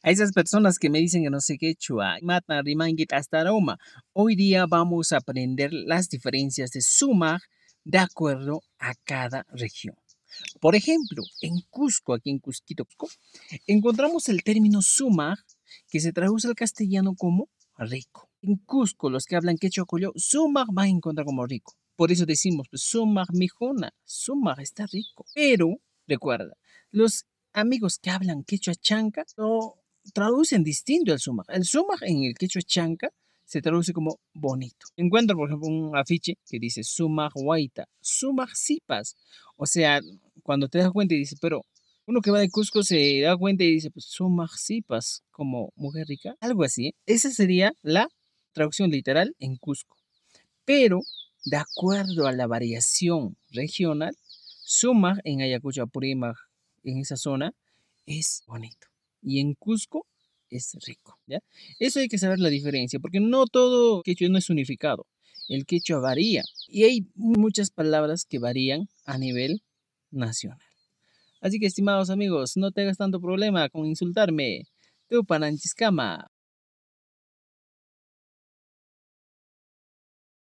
A esas personas que me dicen que no sé quechua, mata, rimangit hasta aroma. Hoy día vamos a aprender las diferencias de sumar de acuerdo a cada región. Por ejemplo, en Cusco, aquí en Cusquito, Cusco, encontramos el término sumar que se traduce al castellano como rico. En Cusco, los que hablan quechua collao, sumar va a encontrar como rico. Por eso decimos, pues, sumar mijona, sumar está rico. Pero, recuerda, los amigos que hablan quechua chanca lo traducen distinto al sumar. El sumar en el quechua chanca se traduce como bonito. Encuentro, por ejemplo, un afiche que dice sumar huaita, sumar sipas. O sea, cuando te das cuenta y dices, pero uno que va de Cusco se da cuenta y dice, pues son marcipas como mujer rica, algo así. Esa sería la traducción literal en Cusco. Pero, de acuerdo a la variación regional, Sumac en Ayacucho, Apurímac, en esa zona, es bonito. Y en Cusco es rico, ¿ya? Eso hay que saber la diferencia, porque no todo quechua no es unificado. El quechua varía y hay muchas palabras que varían a nivel nacional. Así que, estimados amigos, no te hagas tanto problema con insultarme. Tu pananchiscama.